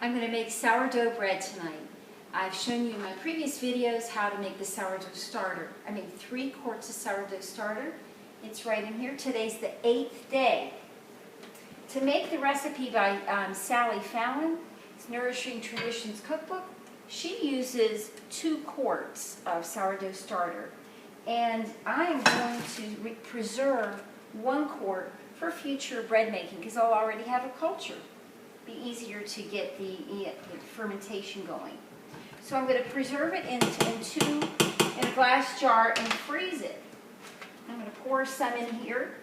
I'm going to make sourdough bread tonight. I've shown you in my previous videos how to make the sourdough starter. I made 3 quarts of sourdough starter. It's right in here. Today's the 8th day. To make the recipe by Sally Fallon, it's Nourishing Traditions Cookbook, she uses 2 quarts of sourdough starter. And I am going to preserve 1 quart for future bread making because I'll already have a culture. Be easier to get the fermentation going. So I'm going to preserve it in a glass jar and freeze it. I'm going to pour some in here.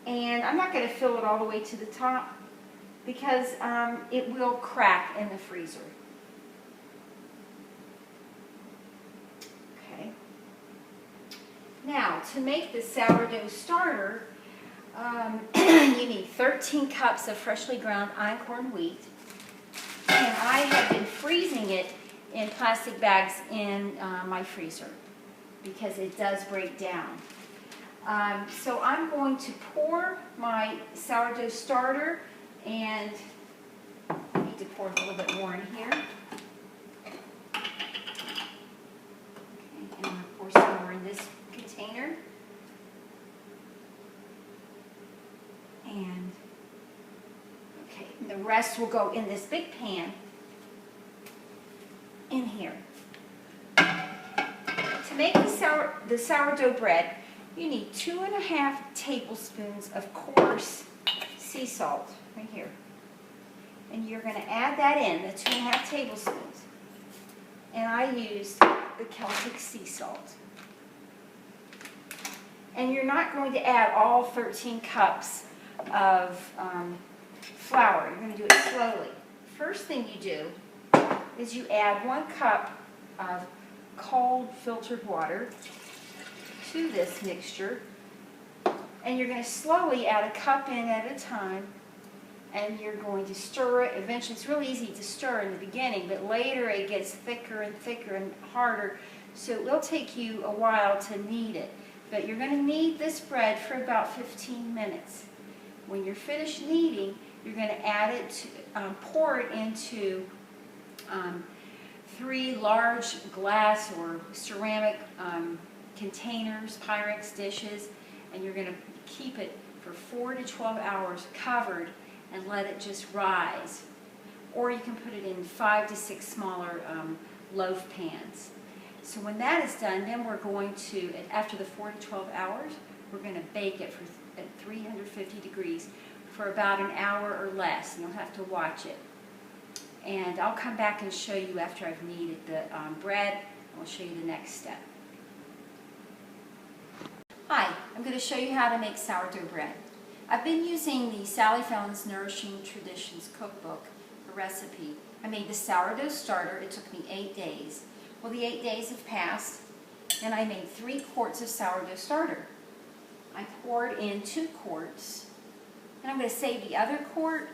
And I'm not going to fill it all the way to the top because it will crack in the freezer. Okay. Now, to make the sourdough starter, you need 13 cups of freshly ground einkorn wheat. And I have been freezing it in plastic bags in my freezer because it does break down. So I'm going to pour my sourdough starter, and I need to pour a little bit more in here. Okay, and I'm going to pour some more in this container. And okay, and the rest will go in this big pan in here. To make the sourdough bread, you need 2½ tablespoons of coarse sea salt right here. And you're going to add that in, the 2½ tablespoons. And I used the Celtic sea salt. And you're not going to add all 13 cups of flour. You're going to do it slowly. First thing you do is you add 1 cup of cold filtered water to this mixture, and you're going to slowly add a cup in at a time, and you're going to stir it. Eventually, it's really easy to stir in the beginning, but later it gets thicker and thicker and harder, so it will take you a while to knead it. But you're going to knead this bread for about 15 minutes. When you're finished kneading, you're going to add it to, pour it into 3 large glass or ceramic containers, Pyrex dishes, and you're going to keep it for 4 to 12 hours covered and let it just rise. Or you can put it in 5 to 6 smaller loaf pans. So when that is done, then we're going to, after the 4 to 12 hours, we're going to bake it at 350 degrees for about an hour or less, and you'll have to watch it. And I'll come back and show you after I've kneaded the bread, and I'll show you the next step. Hi, I'm going to show you how to make sourdough bread. I've been using the Sally Fallon's Nourishing Traditions Cookbook, a recipe. I made the sourdough starter. It took me 8 days. Well, the 8 days have passed, and I made 3 quarts of sourdough starter. I poured in 2 quarts, and I'm going to save the other quart.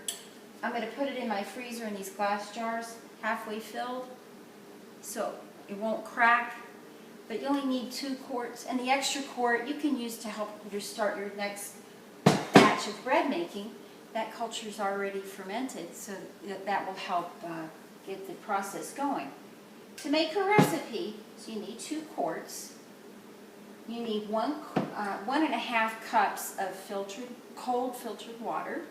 I'm going to put it in my freezer in these glass jars, halfway filled, so it won't crack. But you only need 2 quarts, and the extra quart you can use to help you start your next batch of bread making. That culture is already fermented, so that will help get the process going. To make a recipe, so you need 2 quarts. You need 1½ cups of cold filtered water.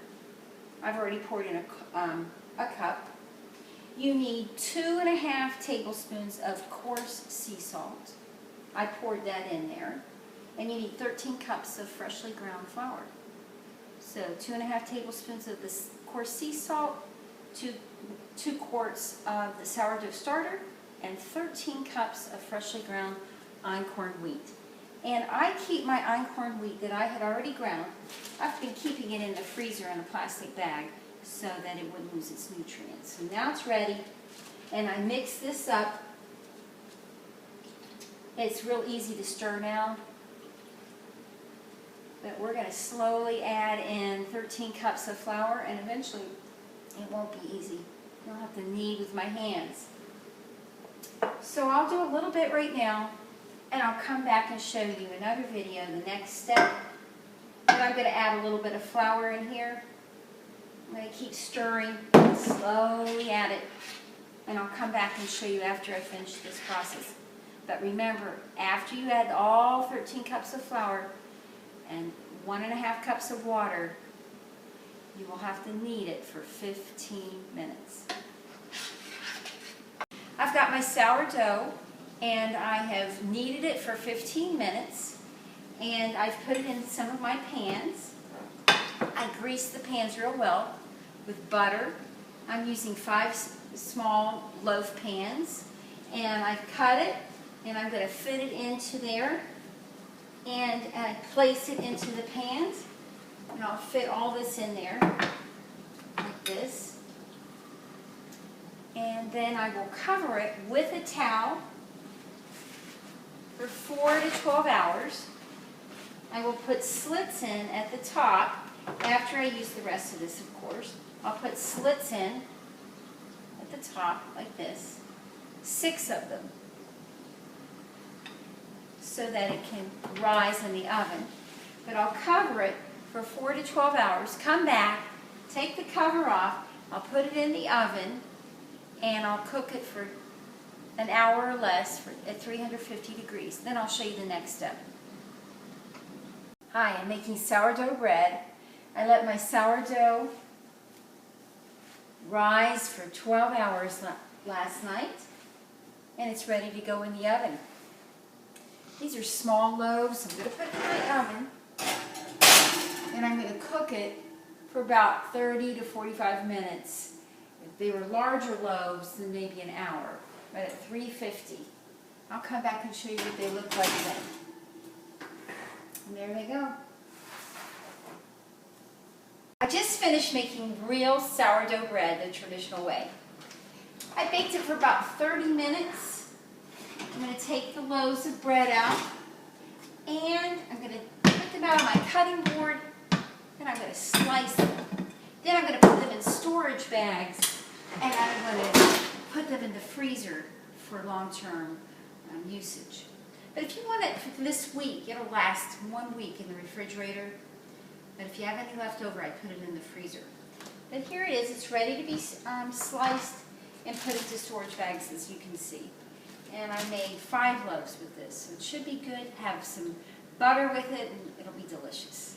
I've already poured in a cup. You need 2½ tablespoons of coarse sea salt. I poured that in there. And you need 13 cups of freshly ground flour. So 2½ tablespoons of this coarse sea salt, 2 quarts of the sourdough starter, and 13 cups of freshly ground einkorn wheat. And I keep my einkorn wheat that I had already ground. I've been keeping it in the freezer in a plastic bag so that it wouldn't lose its nutrients. So now it's ready, and I mix this up. It's real easy to stir now, but we're going to slowly add in 13 cups of flour, and eventually it won't be easy. You'll have to knead with my hands. So I'll do a little bit right now, and I'll come back and show you another video, the next step. And I'm going to add a little bit of flour in here. I'm going to keep stirring slowly at it, and I'll come back and show you after I finish this process. But remember, after you add all 13 cups of flour and 1.5 cups of water, you will have to knead it for 15 minutes. I've got my sourdough, and I have kneaded it for 15 minutes, and I've put it in some of my pans. I grease the pans real well with butter. I'm using 5 small loaf pans, and I've cut it, and I'm going to fit it into there, and place it into the pans, and I'll fit all this in there like this. And then I will cover it with a towel for 4 to 12 hours. I will put slits in at the top after I use the rest of this, of course. I'll put slits in at the top like this, 6 of them, so that it can rise in the oven. But I'll cover it for 4 to 12 hours, come back, take the cover off, I'll put it in the oven, and I'll cook it for an hour or less at 350 degrees. Then I'll show you the next step. Hi, I'm making sourdough bread. I let my sourdough rise for 12 hours last night, and it's ready to go in the oven. These are small loaves. I'm going to put it in my oven, and I'm going to cook it for about 30 to 45 minutes. If they were larger loaves, then maybe an hour, but at 350. I'll come back and show you what they look like then. And there they go. I just finished making real sourdough bread the traditional way. I baked it for about 30 minutes. I'm going to take the loaves of bread out, and I'm going to put them out on my cutting board, then I'm going to slice them. Then I'm going to put them in storage bags, and I'm going to put them in the freezer for long-term usage. But if you want it for this week, it'll last 1 week in the refrigerator. But if you have any left over, I put it in the freezer. But here it is. It's ready to be sliced and put into storage bags, as you can see. And I made 5 loaves with this. So it should be good. Have some butter with it, and it'll be delicious.